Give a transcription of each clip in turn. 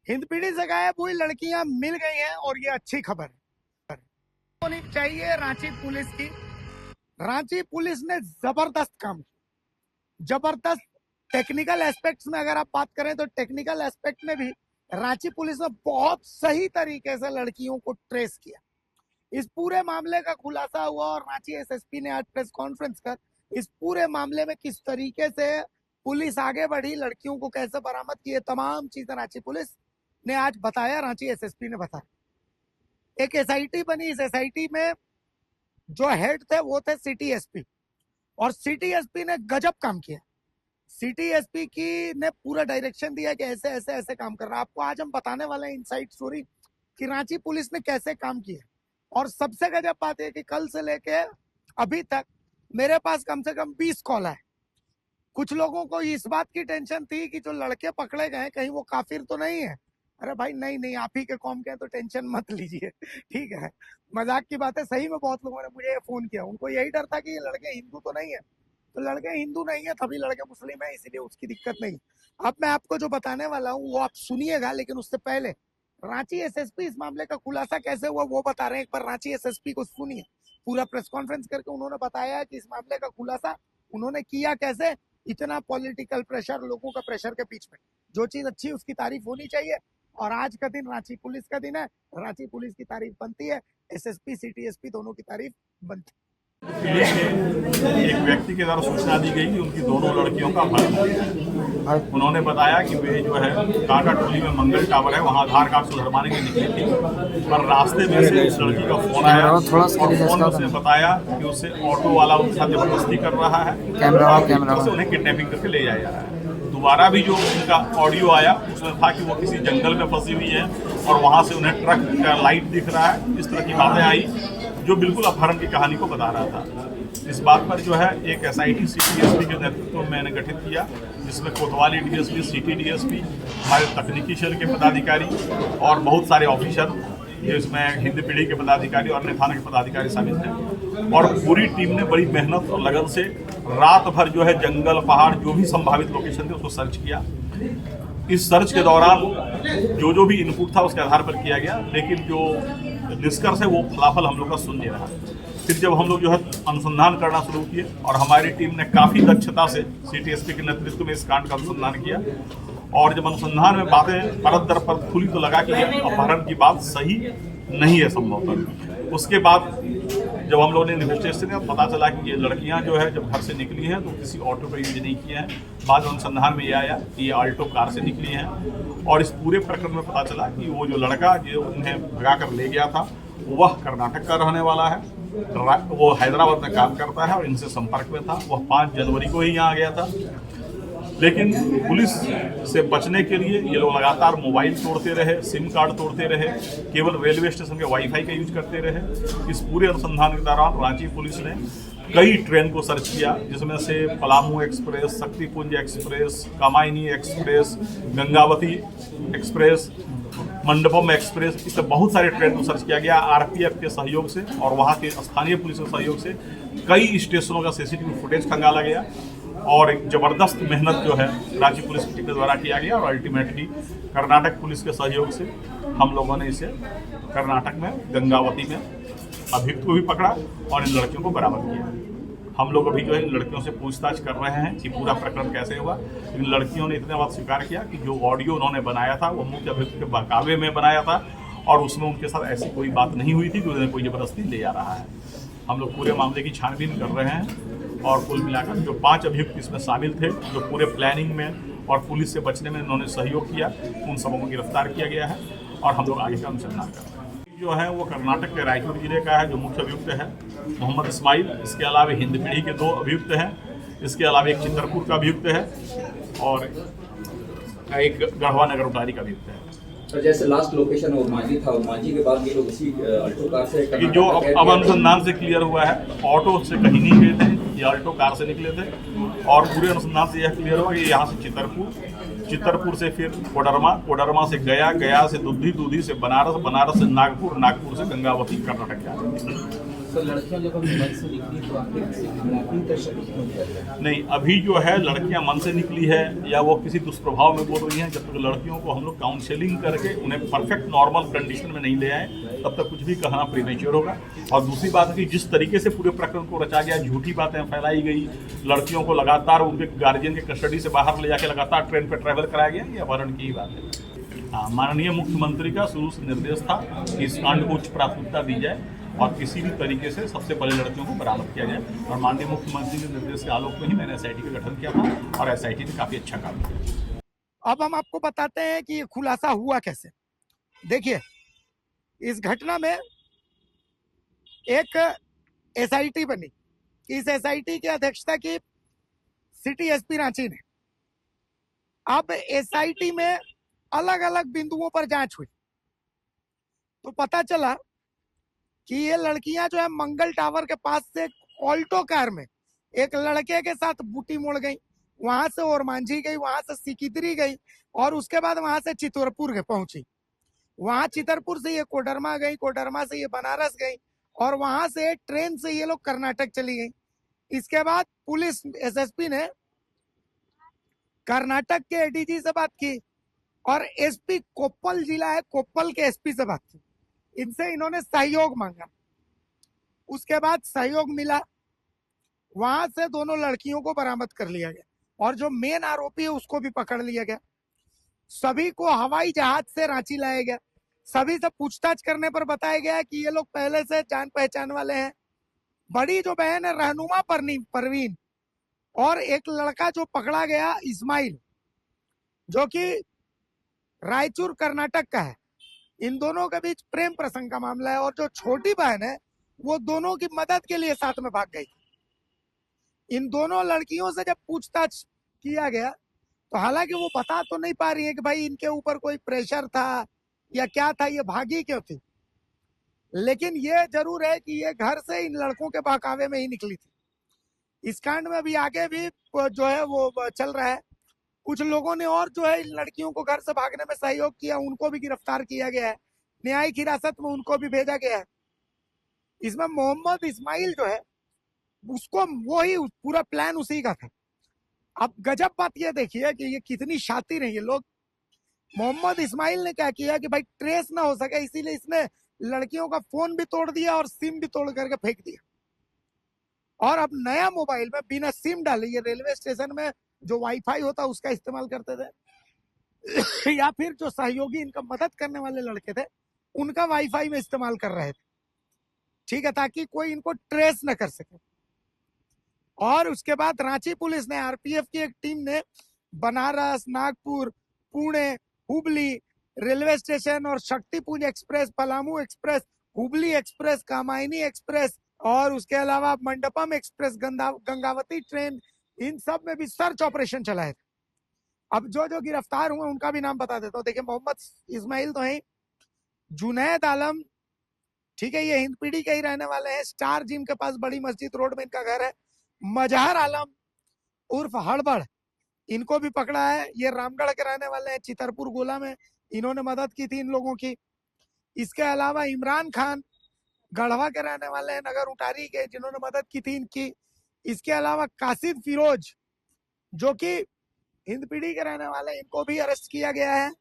हिंदपीढ़ी से गायब हुई लड़कियां मिल गई हैं और ये अच्छी खबर होनी चाहिए रांची पुलिस की। रांची पुलिस ने जबरदस्त काम किया, जबरदस्त। टेक्निकल एस्पेक्ट्स में अगर आप बात करें तो टेक्निकल एस्पेक्ट में भी रांची पुलिस ने बहुत सही तरीके से लड़कियों को ट्रेस किया। इस पूरे मामले का खुलासा हुआ और रांची एसएसपी ने आज प्रेस कॉन्फ्रेंस कर इस पूरे मामले में किस तरीके से पुलिस आगे बढ़ी, लड़कियों को कैसे बरामद किए, तमाम चीजें रांची पुलिस ने आज बताया, रांची एसएसपी ने बताया। एक एसआईटी बनी, इस एसआईटी में जो हेड थे वो थे सिटी एसपी, और सिटी एसपी ने गजब काम किया। सिटी एसपी की ने पूरा डायरेक्शन दिया कि ऐसे ऐसे ऐसे काम करना। आपको आज हम बताने वाले हैं इनसाइड स्टोरी कि रांची पुलिस ने कैसे काम किया। और सबसे गजब बात है कि कल से लेके अभी तक मेरे पास कम से कम 20 कॉल है। कुछ लोगों को इस बात की टेंशन थी कि जो लड़के पकड़े गए कहीं वो काफिर तो नहीं है। अरे भाई नहीं, आप ही के कौम के हैं तो टेंशन मत लीजिए, ठीक है। मजाक की बात है, सही में बहुत लोगों ने मुझे फोन किया, उनको यही डर था कि ये लड़के हिंदू तो नहीं है। तो लड़के हिंदू नहीं है तभी लड़के मुस्लिम है, इसीलिए उसकी दिक्कत नहीं। अब मैं आपको जो बताने वाला हूँ वो आप सुनिएगा, लेकिन उससे पहले रांची एसएसपी इस मामले का खुलासा कैसे हुआ वो बता रहे हैं। एक बार रांची एसएसपी को सुनिए। पूरा प्रेस कॉन्फ्रेंस करके उन्होंने बताया कि इस मामले का खुलासा उन्होंने किया कैसे। इतना पॉलिटिकल प्रेशर, लोगों का प्रेशर के बीच में जो चीज अच्छी उसकी तारीफ होनी चाहिए। और आज का दिन रांची पुलिस का दिन है, रांची पुलिस की तारीफ बनती है, एसएसपी सिटी एसपी दोनों की तारीफ बनती है। जिले के एक व्यक्ति के द्वारा सूचना दी गई कि उनकी दोनों लड़कियों का अपहरण हो गया है। उन्होंने बताया कि वे जो है कांटा टोली में मंगल टावर है वहाँ आधार कार्ड सुधरवाने के निकली थी, पर रास्ते में से उस लड़की का फोन आया और फोन में उसने बताया कि उससे ऑटो वाला उनके साथ जबरदस्ती कर रहा है और उन्हें किडनैपिंग करके ले जाया जा रहा है। दोबारा भी जो उनका ऑडियो आया उसमें था कि वो किसी जंगल में फंसी हुई है और वहाँ से उन्हें ट्रक का लाइट दिख रहा है। इस तरह की बातें आई जो बिल्कुल अपहरण की कहानी को बता रहा था। इस बात पर जो है एक एसआईटी सिटी डीएसपी के नेतृत्व में मैंने गठित किया, जिसमें कोतवाली डीएसपी, सिटी डीएसपी, हमारे तकनीकी सेल के पदाधिकारी और बहुत सारे ऑफिसर, जिसमें हिंदपीढ़ी के पदाधिकारी और अन्य थाना के पदाधिकारी शामिल थे। और पूरी टीम ने बड़ी मेहनत और लगन से रात भर जो है जंगल, पहाड़, जो भी संभावित लोकेशन थे उसको सर्च किया। इस सर्च के दौरान जो भी इनपुट था उसके आधार पर किया गया, लेकिन जो निष्कर्ष है वो फलाफल हम लोग का शून्य रहा। फिर जब हम लोग जो है अनुसंधान करना शुरू किए और हमारी टीम ने काफ़ी दक्षता से सिटी एसपी के नेतृत्व में इस कांड का अनुसंधान किया, और जब अनुसंधान में बातें परत दर परत खुली तो लगा कि अपहरण की बात सही नहीं है संभवतः। उसके बाद जब हम लोगों ने इन्वेस्टिगेशन किया पता चला कि ये लड़कियां जो है जब घर से निकली हैं तो किसी ऑटो का यूज नहीं किए हैं। बाद अनुसंधान में ये आया कि ये आल्टो कार से निकली हैं, और इस पूरे प्रकरण में पता चला कि वो जो लड़का जो उन्हें भगा कर ले गया था वह कर्नाटक का रहने वाला है, वो हैदराबाद में काम करता है और इनसे संपर्क में था। वह 5 जनवरी को ही यहाँ आ गया था, लेकिन पुलिस से बचने के लिए ये लोग लगातार मोबाइल तोड़ते रहे, सिम कार्ड तोड़ते रहे, केवल रेलवे स्टेशन के वाईफाई का यूज करते रहे। इस पूरे अनुसंधान के दौरान रांची पुलिस ने कई ट्रेन को सर्च किया, जिसमें से Palamu express, Shaktipunj express, Kamayani express, Gangavati express, Mandapam express, इस बहुत सारे ट्रेन को सर्च किया गया। आरपीएफ के सहयोग से और वहाँ के स्थानीय पुलिस के सहयोग से कई स्टेशनों का सीसीटीवी फुटेज खंगाला गया, और एक जबरदस्त मेहनत जो है रांची पुलिस की टीम के द्वारा किया गया। और अल्टीमेटली कर्नाटक पुलिस के सहयोग से हम लोगों ने इसे कर्नाटक में गंगावती में अभियुक्त को भी पकड़ा और इन लड़कियों को बरामद किया। हम लोग अभी जो है इन लड़कियों से पूछताछ कर रहे हैं कि पूरा प्रकरण कैसे हुआ। इन लड़कियों ने इतने बात स्वीकार किया कि जो ऑडियो उन्होंने बनाया था वो मुख्य अभियुक्त के बहकावे में बनाया था, और उसमें उनके साथ ऐसी कोई बात नहीं हुई थी कि उन्हें कोई जबरदस्ती ले जा रहा है। हम लोग पूरे मामले की छानबीन कर रहे हैं, और कुल मिलाकर जो 5 अभियुक्त इसमें शामिल थे, जो पूरे प्लानिंग में और पुलिस से बचने में उन्होंने सहयोग किया, उन सबों को गिरफ्तार किया गया है और हम लोग आगे का अनुसंधान कर रहे हैं। जो है वो कर्नाटक के रायचूर जिले का है, जो मुख्य अभियुक्त है मोहम्मद इस्माइल। इसके अलावा हिंदपीढ़ी के 2 अभियुक्त हैं। इसके अलावा एक चित्रपुर का अभियुक्त है और एक गढ़वा नगर उटारी का अभियुक्त है। तो जैसे लास्ट लोकेशन ओरमांझी था, ओरमांझी के बाद ये लोग इसी अल्टो कार से कि जो अब अनुसंधान से क्लियर हुआ है, ऑटो से कहीं नहीं गए थे, ये अल्टो कार से निकले थे। और पूरे अनुसंधान से यह क्लियर हुआ कि यहाँ से चित्रपुर से फिर कोडरमा से गया से दुधी से बनारस से नागपुर से गंगावती कर्नाटक जा रहे थे। सर लड़कियां जब अपने मन से निकली तो आखिर किडनैपिंग का शक क्यों किया गया? नहीं, अभी जो है लड़कियां मन से निकली है या वो किसी दुष्प्रभाव में बोल रही हैं, जब तक लड़कियों को हम लोग काउंसलिंग करके उन्हें परफेक्ट नॉर्मल कंडीशन में नहीं ले आए तब तक कुछ भी कहना प्रीमेच्योर होगा। और दूसरी बात है कि जिस तरीके से पूरे प्रकरण को रचा गया, झूठी बातें फैलाई गई, लड़कियों को लगातार उनके गार्जियन के कस्टडी से बाहर ले जाके लगातार ट्रेन पर ट्रैवल कराया गया, ये अपहरण की ही बात है। हाँ, माननीय मुख्यमंत्री का शुरू से निर्देश था कि इस कांड को उच्च प्राथमिकता दी जाए और किसी भी तरीके से सबसे पहले लड़कियों को बरामद किया जाए। और माननीय मुख्यमंत्री के निर्देश के आलोक में ही मैंने एसआईटी का गठन किया था और एसआईटी ने काफी अच्छा काम किया। अब हम आपको बताते हैं कि ये खुलासा हुआ कैसे। देखिए, इस घटना में एक एसआईटी बनी। इस एसआईटी की अध्यक्षता की सिटी एसपी रांची ने। अब एसआईटी में अलग अलग बिंदुओं पर जांच हुई तो पता चला कि ये लड़कियां जो है मंगल टावर के पास से ऑल्टो कार में एक लड़के के साथ बूटी मोड़ गई, वहां से ओरमांझी गई, वहां से सिकिदरी गई और उसके बाद वहां से चितौरपुर पहुंची। वहां चितरपुर से ये कोडरमा गई, कोडरमा से ये बनारस गई और वहां से ट्रेन से ये लोग कर्नाटक चली गई। इसके बाद पुलिस एसएसपी ने कर्नाटक के एडीजी से बात की और एसपी कोप्पल जिला है, कोप्पल के एसपी से बात की। इनसे इन्होंने सहयोग मांगा। उसके बाद सहयोग मिला, वहां से दोनों लड़कियों को बरामद कर लिया गया और जो मेन आरोपी है उसको भी पकड़ लिया गया। सभी को हवाई जहाज से रांची लाया गया। सभी से पूछताछ करने पर बताया गया कि ये लोग पहले से जान पहचान वाले हैं। बड़ी जो बहन है रहनुमा परवीन और एक लड़का जो पकड़ा गया इस्माइल, जो कि रायचूर कर्नाटक का है। इन दोनों के बीच प्रेम प्रसंग का मामला है और जो छोटी बहन है वो दोनों की मदद के लिए साथ में भाग गई। इन दोनों लड़कियों से जब पूछताछ किया गया तो हालांकि वो बता तो नहीं पा रही है कि भाई इनके ऊपर कोई प्रेशर था या क्या था, ये भागी क्यों थी, लेकिन ये जरूर है कि ये घर से इन लड़कों के बहकावे में ही निकली थी। इस कांड में अभी आगे भी जो है वो चल रहा है। कुछ लोगों ने और जो है इन लड़कियों को घर से भागने में सहयोग किया, उनको भी गिरफ्तार किया गया है। न्यायिक हिरासत में उनको भी भेजा गया है। इसमें मोहम्मद इस्माइल जो है उसको वो ही पूरा प्लान उसी का था। अब गजब बात ये देखिए कि ये कितनी शातिर है ये लोग। मोहम्मद इस्माइल ने क्या किया कि भाई ट्रेस ना हो सके, इसीलिए इसने लड़कियों का फोन भी तोड़ दिया और सिम भी तोड़ करके फेंक दिया। और अब नया मोबाइल में बिना सिम डाले ये रेलवे स्टेशन में जो वाईफाई होता उसका इस्तेमाल करते थे या फिर जो सहयोगी इनका मदद करने वाले लड़के थे उनका वाईफाई में इस्तेमाल कर रहे थे, ठीक है, ताकि कोई इनको ट्रेस न कर सके। और उसके बाद रांची पुलिस ने, आरपीएफ की एक टीम ने बनारस, नागपुर, पुणे, हुबली रेलवे स्टेशन और Shaktipunj express, Palamu express, Hubli express, Kamayani express और उसके अलावा मंडपम एक्सप्रेस, गंगावती ट्रेन, इन सब में भी सर्च ऑपरेशन चलाए थे। अब जो जो गिरफ्तार हुए उनका भी नाम बता देता हूँ। देखिए, मोहम्मद इस्माइल तो है, जुनैद आलम, ठीक है, ये हिंदपीढ़ी के ही रहने वाले हैं, स्टार जिम के पास बड़ी मस्जिद रोड में इनका घर है। मजहर आलम उर्फ हड़बड़, इनको भी पकड़ा है। ये रामगढ़ के रहने वाले हैं, चितरपुर गोला में इन्होंने मदद की थी इन लोगों की। इसके अलावा इमरान खान गढ़वा के रहने वाले हैं, नगर उटारी के, जिन्होंने मदद की थी इनकी। इसके अलावा कासिद फिरोज जो कि हिंदपीढ़ी के रहने वाले, इनको भी अरेस्ट किया गया है।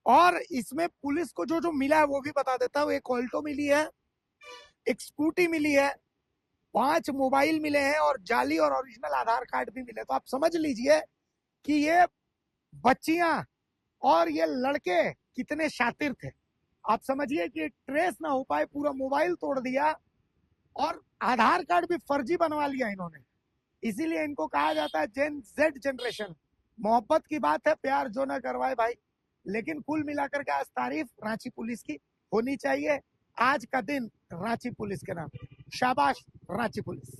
और इसमें पुलिस को जो जो मिला है वो भी बता देता हूँ। एक ऑल्टो मिली है, एक स्कूटी मिली है, 5 मोबाइल मिले हैं और जाली और ओरिजिनल आधार कार्ड भी मिले। तो आप समझ लीजिए कि ये बच्चियां और ये लड़के कितने शातिर थे। आप समझिए कि ट्रेस ना हो पाए, पूरा मोबाइल तोड़ दिया और आधार कार्ड भी फर्जी बनवा लिया इन्होंने। इसीलिए इनको कहा जाता है जेन जेड जनरेशन। मोहब्बत की बात है, प्यार जो ना करवाए भाई। लेकिन कुल मिलाकर के आज तारीफ रांची पुलिस की होनी चाहिए। आज का दिन रांची पुलिस के नाम, शाबाश रांची पुलिस।